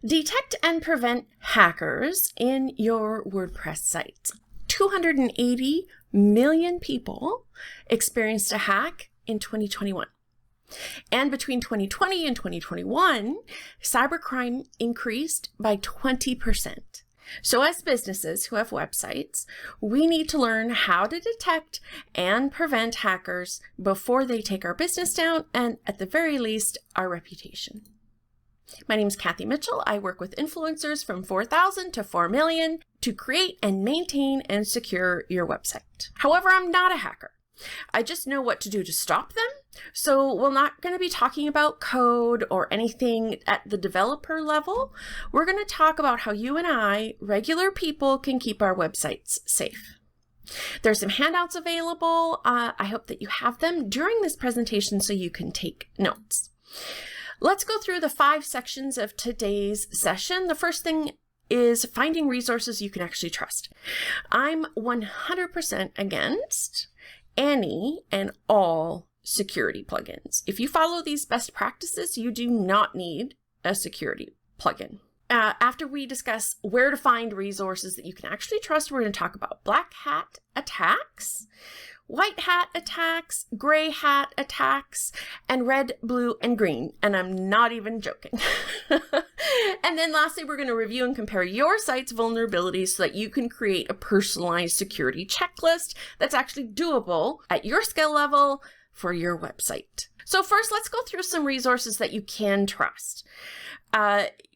Detect and prevent hackers in your WordPress site. 280 million people experienced a hack in 2021. And between 2020 and 2021, cybercrime increased by 20%. So as businesses who have websites, we need to learn how to detect and prevent hackers before they take our business down and, at the very least, our reputation. My name is Kathy Mitchell. I work with influencers from 4,000 to 4 million to create and maintain and secure your website. However, I'm not a hacker. I just know what to do to stop them. So we're not going to be talking about code or anything at the developer level. We're going to talk about how you and I, regular people, can keep our websites safe. There's some handouts available. I hope that you have them during this presentation so you can take notes. Let's go through the 5 sections of today's session. The first thing is finding resources you can actually trust. I'm 100% against any and all security plugins. If you follow these best practices, you do not need a security plugin. After we discuss where to find resources that you can actually trust, we're going to talk about black hat attacks, white hat attacks, gray hat attacks, and red, blue, and green. And I'm not even joking. And then lastly, we're going to review and compare your site's vulnerabilities so that you can create a personalized security checklist that's actually doable at your skill level for your website. So first, let's go through some resources that you can trust.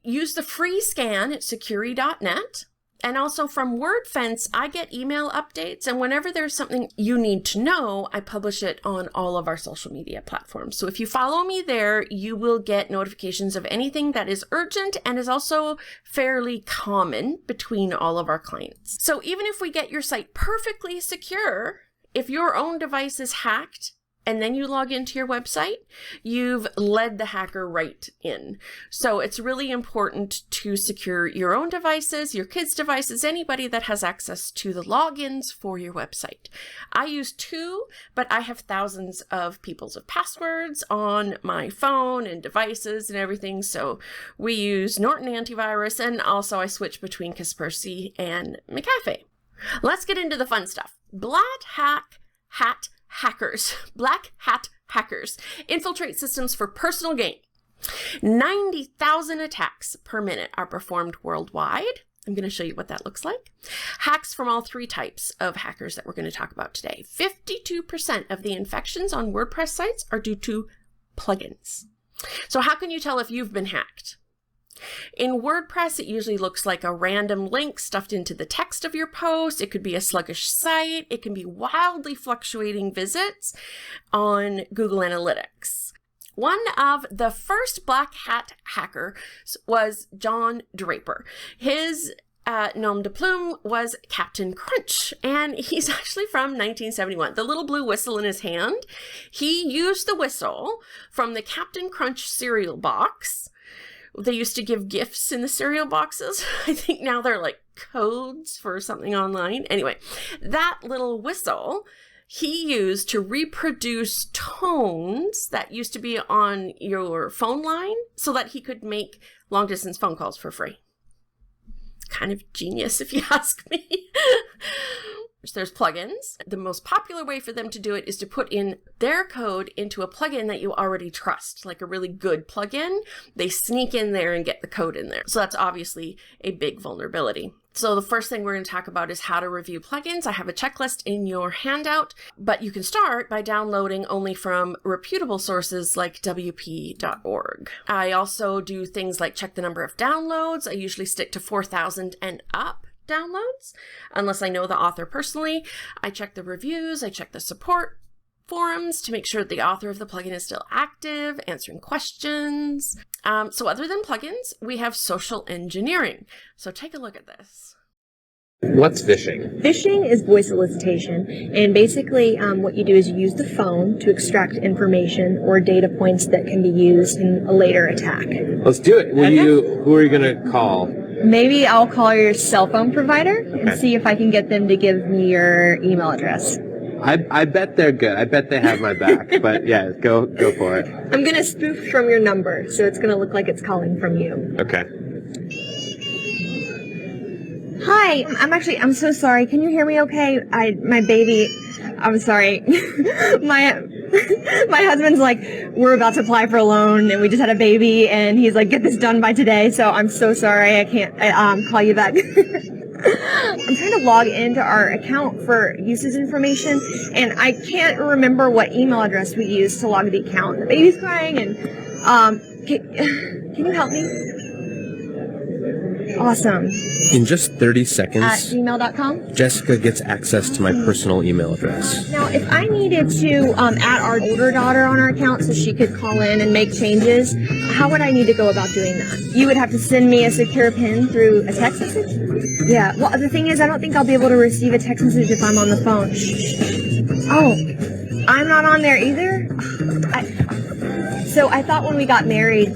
Use the free scan at securi.net. And also from WordFence, I get email updates, and whenever there's something you need to know, I publish it on all of our social media platforms. So if you follow me there, you will get notifications of anything that is urgent and is also fairly common between all of our clients. So even if we get your site perfectly secure, if your own device is hacked, and then you log into your website, you've led the hacker right in. So it's really important to secure your own devices, your kids' devices, anybody that has access to the logins for your website. I use 2, but I have thousands of people's passwords on my phone and devices and everything. So we use Norton Antivirus, and also I switch between Kaspersky and McAfee. Let's get into the fun stuff. Black hat hackers infiltrate systems for personal gain. 90,000 attacks per minute are performed worldwide. I'm going to show you what that looks like. Hacks from all 3 types of hackers that we're going to talk about today. 52% of the infections on WordPress sites are due to plugins. So how can you tell if you've been hacked? In WordPress, it usually looks like a random link stuffed into the text of your post. It could be a sluggish site. It can be wildly fluctuating visits on Google Analytics. One of the first black hat hackers was John Draper. His nom de plume was Captain Crunch, and he's actually from 1971. The little blue whistle in his hand, he used the whistle from the Captain Crunch cereal box. They used to give gifts in the cereal boxes. I think now they're like codes for something online. Anyway, that little whistle he used to reproduce tones that used to be on your phone line so that he could make long distance phone calls for free. Kind of genius, if you ask me. There's plugins. The most popular way for them to do it is to put in their code into a plugin that you already trust, like a really good plugin. They sneak in there and get the code in there. So that's obviously a big vulnerability. So the first thing we're going to talk about is how to review plugins. I have a checklist in your handout, but you can start by downloading only from reputable sources like wp.org. I also do things like check the number of downloads. I usually stick to 4,000 and up downloads, unless I know the author personally. I check the reviews, I check the support forums to make sure the author of the plugin is still active, answering questions. So other than plugins, we have social engineering. So take a look at this. What's phishing? Phishing is voice solicitation, and basically what you do is you use the phone to extract information or data points that can be used in a later attack. Let's do it. Who are you going to call? Maybe I'll call your cell phone provider and see if I can get them to give me your email address. I bet they're good. I bet they have my back. But yeah, go for it. I'm going to spoof from your number, so it's going to look like it's calling from you. Okay. Hi, I'm so sorry. Can you hear me okay? My baby, I'm sorry. My husband's like, we're about to apply for a loan and we just had a baby and he's like, get this done by today. So I'm so sorry. I can't call you back. I'm trying to log into our account for usage information and I can't remember what email address we used to log the account. The baby's crying and, can you help me? Awesome. In just 30 At seconds, gmail.com. Jessica gets access to my personal email address. Now, if I needed to add our older daughter on our account so she could call in and make changes, how would I need to go about doing that? You would have to send me a secure PIN through a text message? Yeah, well, the thing is, I don't think I'll be able to receive a text message if I'm on the phone. Oh, I'm not on there either? So I thought when we got married,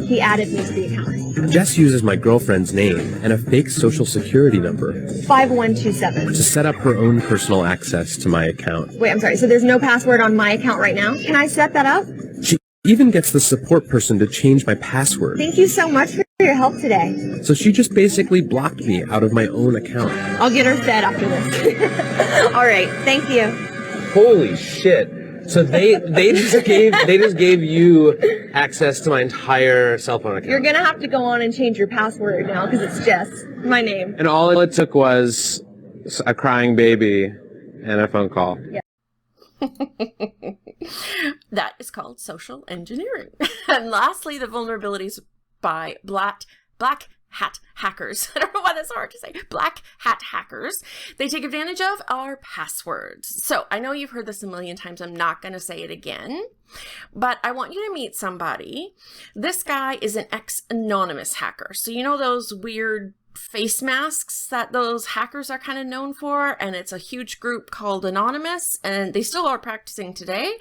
he added me to the account. Jess uses my girlfriend's name and a fake social security number 5127. to set up her own personal access to my account. Wait, I'm sorry. So there's no password on my account right now? Can I set that up? She even gets the support person to change my password. Thank you so much for your help today. So she just basically blocked me out of my own account. I'll get her fed after this. All right. Thank you. Holy shit. So they just gave you access to my entire cell phone account. You're going to have to go on and change your password now because it's Jess, my name. And all it took was a crying baby and a phone call. Yeah. That is called social engineering. And lastly, the vulnerabilities by black hat hackers. I don't know why that's hard to say. Black hat hackers. They take advantage of our passwords. So I know you've heard this a million times. I'm not going to say it again, but I want you to meet somebody. This guy is an ex-anonymous hacker. So you know those weird face masks that those hackers are kind of known for, and it's a huge group called Anonymous, and they still are practicing today.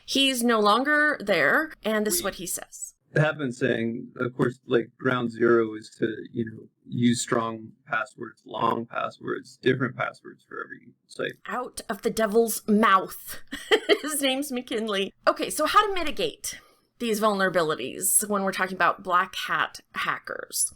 He's no longer there, and this is what he says. Have been saying, of course, like ground zero is to, use strong passwords, long passwords, different passwords for every site. Out of the devil's mouth. His name's McKinley. Okay, so how to mitigate these vulnerabilities when we're talking about black hat hackers.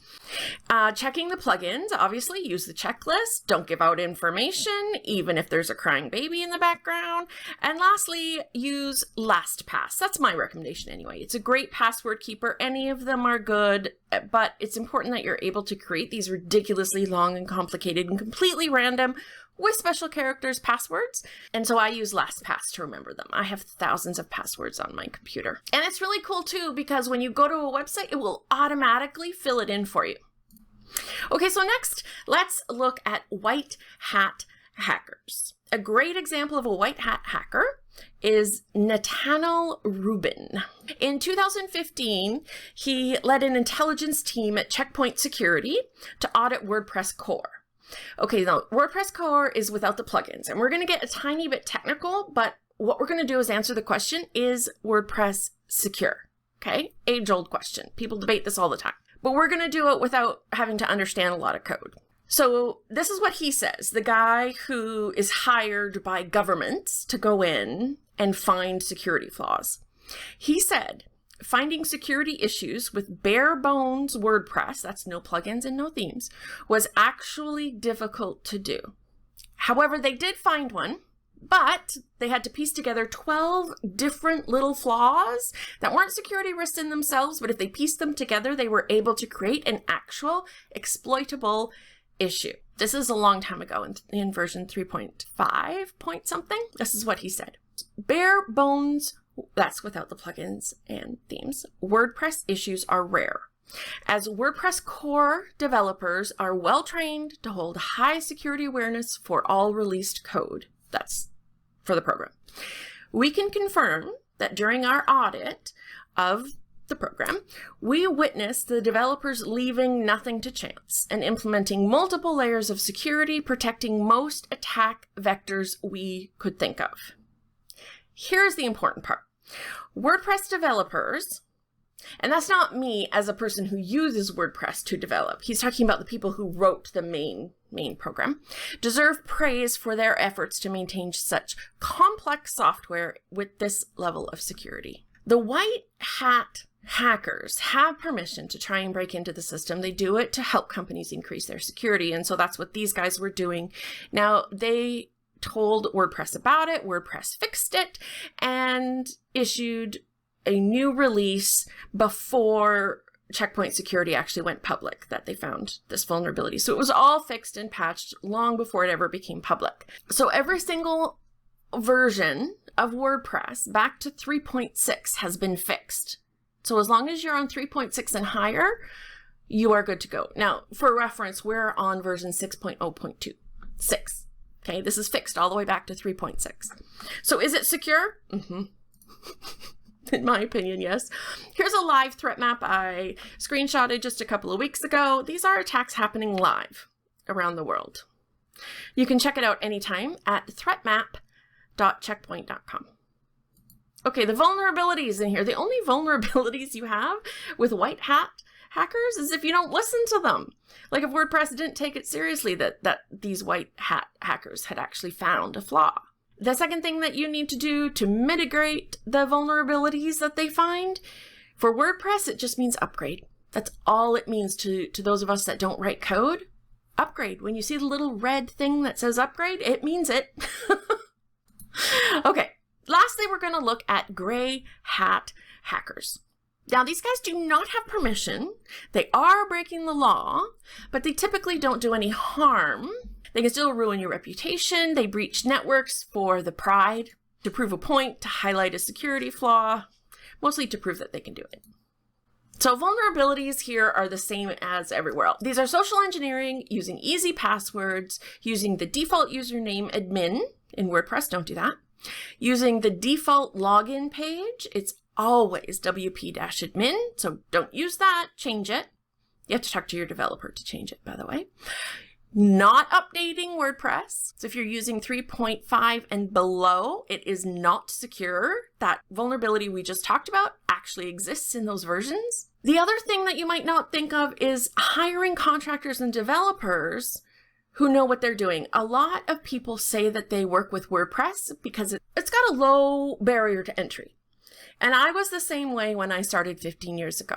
Checking the plugins, obviously, use the checklist. Don't give out information, even if there's a crying baby in the background. And lastly, use LastPass. That's my recommendation anyway. It's a great password keeper. Any of them are good, but it's important that you're able to create these ridiculously long and complicated and completely random with special characters passwords. And so I use LastPass to remember them. I have thousands of passwords on my computer. And it's really cool too, because when you go to a website, it will automatically fill it in for you. Okay, so next, let's look at white hat hackers. A great example of a white hat hacker is Nathaniel Rubin. In 2015, he led an intelligence team at Checkpoint Security to audit WordPress core. Okay, now WordPress core is without the plugins, and we're going to get a tiny bit technical, but what we're going to do is answer the question, is WordPress secure? Okay, age-old question. People debate this all the time, but we're going to do it without having to understand a lot of code. So this is what he says, the guy who is hired by governments to go in and find security flaws. He said, finding security issues with bare bones WordPress, that's no plugins and no themes, was actually difficult to do. However, they did find one, but they had to piece together 12 different little flaws that weren't security risks in themselves, but if they pieced them together, they were able to create an actual exploitable issue. This is a long time ago in version 3.5 point something. This is what he said. Bare bones, that's without the plugins and themes, WordPress issues are rare, as WordPress core developers are well trained to hold high security awareness for all released code. That's for the program. We can confirm that during our audit of the program, we witnessed the developers leaving nothing to chance and implementing multiple layers of security, protecting most attack vectors we could think of. Here's the important part. WordPress developers, and that's not me as a person who uses WordPress to develop, he's talking about the people who wrote the main program, deserve praise for their efforts to maintain such complex software with this level of security. The white hat hackers have permission to try and break into the system, they do it to help companies increase their security. And so that's what these guys were doing. Now, they told WordPress about it. WordPress fixed it and issued a new release before Checkpoint Security actually went public that they found this vulnerability. So it was all fixed and patched long before it ever became public. So every single version of WordPress back to 3.6 has been fixed. So as long as you're on 3.6 and higher, you are good to go. Now, for reference, we're on version 6.0.2. 6. Okay, this is fixed all the way back to 3.6. So is it secure? Mm-hmm. In my opinion, yes. Here's a live threat map I screenshotted just a couple of weeks ago. These are attacks happening live around the world. You can check it out anytime at threatmap.checkpoint.com. Okay, the vulnerabilities in here. The only vulnerabilities you have with white hat hackers is if you don't listen to them. Like if WordPress didn't take it seriously that these white hat hackers had actually found a flaw. The second thing that you need to do to mitigate the vulnerabilities that they find, for WordPress, it just means upgrade. That's all it means to those of us that don't write code. Upgrade. When you see the little red thing that says upgrade, it means it. Okay. Lastly, we're going to look at gray hat hackers. Now, these guys do not have permission. They are breaking the law, but they typically don't do any harm. They can still ruin your reputation. They breach networks for the pride, to prove a point, to highlight a security flaw, mostly to prove that they can do it. So vulnerabilities here are the same as everywhere else. These are social engineering, using easy passwords, using the default username admin in WordPress. Don't do that. Using the default login page, it's always wp-admin, so don't use that, change it. You have to talk to your developer to change it, by the way. Not updating WordPress. So if you're using 3.5 and below, it is not secure. That vulnerability we just talked about actually exists in those versions. The other thing that you might not think of is hiring contractors and developers who know what they're doing. A lot of people say that they work with WordPress because it's got a low barrier to entry. And I was the same way when I started 15 years ago.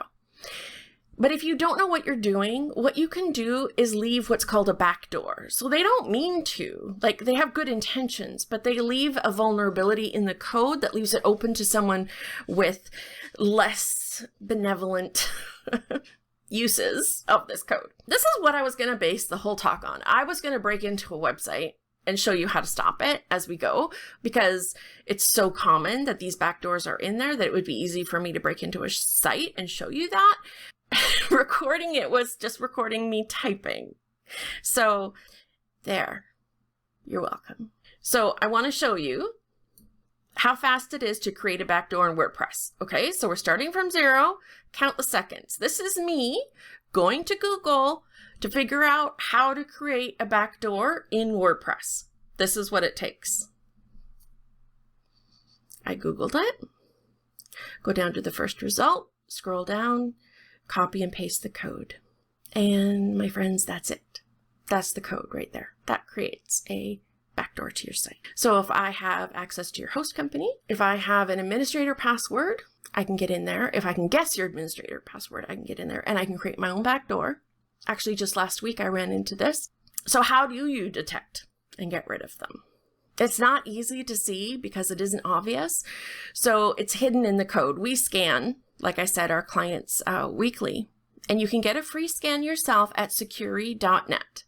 But if you don't know what you're doing, what you can do is leave what's called a backdoor. So they don't mean to, like they have good intentions, but they leave a vulnerability in the code that leaves it open to someone with less benevolent uses of this code. This is what I was going to base the whole talk on. I was going to break into a website and show you how to stop it as we go, because it's so common that these backdoors are in there that it would be easy for me to break into a site and show you that. Recording it was just recording me typing. So there, you're welcome. So I want to show you how fast it is to create a backdoor in WordPress. Okay, so we're starting from 0, count the seconds. This is me going to Google to figure out how to create a backdoor in WordPress. This is what it takes. I Googled it, go down to the first result, scroll down, copy and paste the code. And my friends, that's it. That's the code right there. That creates a backdoor to your site. So if I have access to your host company, if I have an administrator password, I can get in there. If I can guess your administrator password, I can get in there and I can create my own backdoor. Actually, just last week I ran into this. So how do you detect and get rid of them? It's not easy to see because it isn't obvious. So it's hidden in the code. We scan, like I said, our clients weekly, and you can get a free scan yourself at securi.net.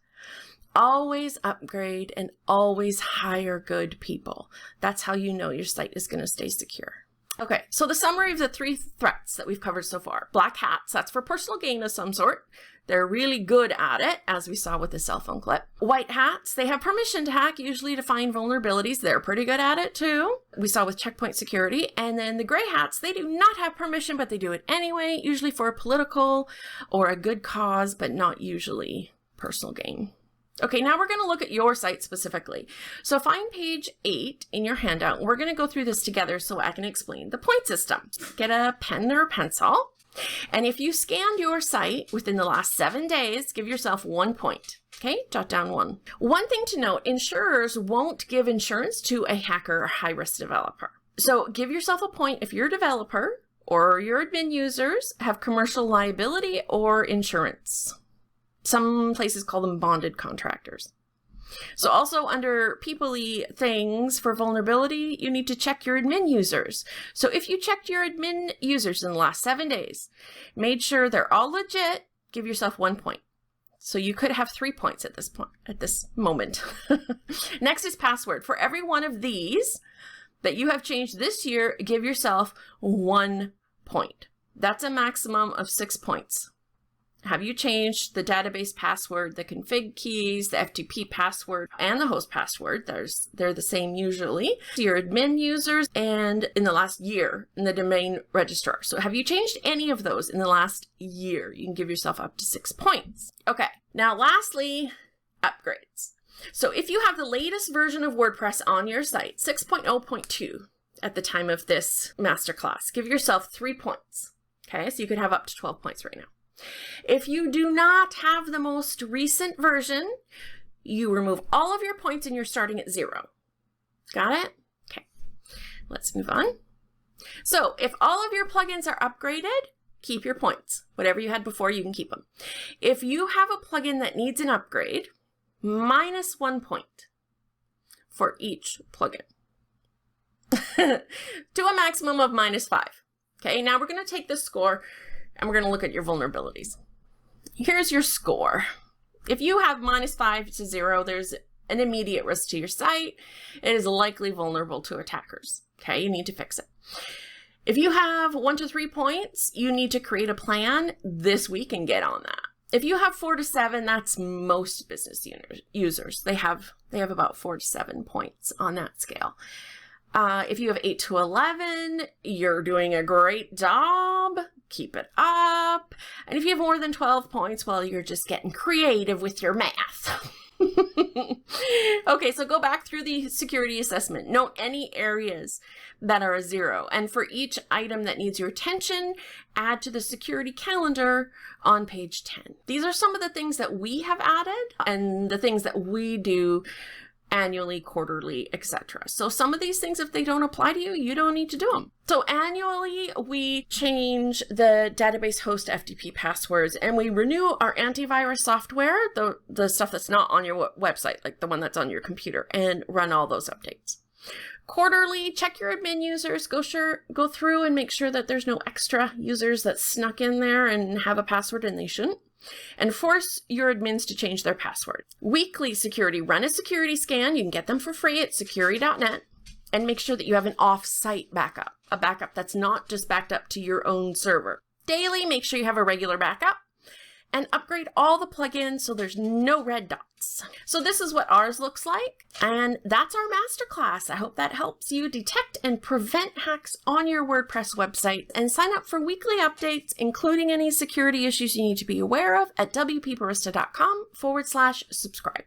Always upgrade and always hire good people. That's how you know your site is going to stay secure. Okay, so the summary of the 3 threats that we've covered so far. Black hats, that's for personal gain of some sort. They're really good at it, as we saw with the cell phone clip. White hats, they have permission to hack, usually to find vulnerabilities. They're pretty good at it too. We saw with Checkpoint Security. And then the gray hats, they do not have permission, but they do it anyway, usually for a political or a good cause, but not usually personal gain. Okay, now we're going to look at your site specifically. So find page 8 in your handout. We're going to go through this together so I can explain the point system. Get a pen or a pencil. And if you scanned your site within the last 7 days, give yourself 1 point. Okay, jot down 1. One thing to note, insurers won't give insurance to a hacker or high-risk developer. So give yourself a point if you're a developer or your admin users have commercial liability or insurance. Some places call them bonded contractors. So also under people-y things for vulnerability, you need to check your admin users. So if you checked your admin users in the last 7 days, made sure they're all legit, give yourself 1 point. So you could have 3 points at this moment. Next is password. For every one of these that you have changed this year, give yourself 1 point. That's a maximum of 6 points. Have you changed the database password, the config keys, the FTP password, and the host password? They're the same usually. Your admin users and in the last year in the domain registrar. So have you changed any of those in the last year? You can give yourself up to 6 points. Okay, now lastly, upgrades. So if you have the latest version of WordPress on your site, 6.0.2 at the time of this masterclass, give yourself 3 points. Okay, so you could have up to 12 points right now. If you do not have the most recent version, you remove all of your points and you're starting at 0. Got it? Okay, let's move on. So if all of your plugins are upgraded, keep your points. Whatever you had before, you can keep them. If you have a plugin that needs an upgrade, minus 1 point for each plugin to a maximum of -5. Okay, now we're going to take the score and we're going to look at your vulnerabilities. Here's your score. If you have -5 to 0, there's an immediate risk to your site. It is likely vulnerable to attackers. Okay, you need to fix it. If you have 1 to 3 points, you need to create a plan this week and get on that. If you have 4 to 7, that's most business users. They have about 4 to 7 points on that scale. If you have 8 to 11, you're doing a great job. Keep it up. And if you have more than 12 points, well, you're just getting creative with your math. Okay, so go back through the security assessment. Note any areas that are a 0. And for each item that needs your attention, add to the security calendar on page 10. These are some of the things that we have added and the things that we do annually, quarterly, etc. So some of these things, if they don't apply to you, you don't need to do them. So annually, we change the database host FTP passwords and we renew our antivirus software, the stuff that's not on your website, like the one that's on your computer, and run all those updates. Quarterly, check your admin users, go through and make sure that there's no extra users that snuck in there and have a password and they shouldn't. And force your admins to change their password. Weekly security, run a security scan. You can get them for free at security.net. And make sure that you have an off-site backup, a backup that's not just backed up to your own server. Daily, make sure you have a regular backup. And upgrade all the plugins so there's no red dots. So this is what ours looks like. And that's our masterclass. I hope that helps you detect and prevent hacks on your WordPress website, and sign up for weekly updates, including any security issues you need to be aware of at wpbarista.com/subscribe.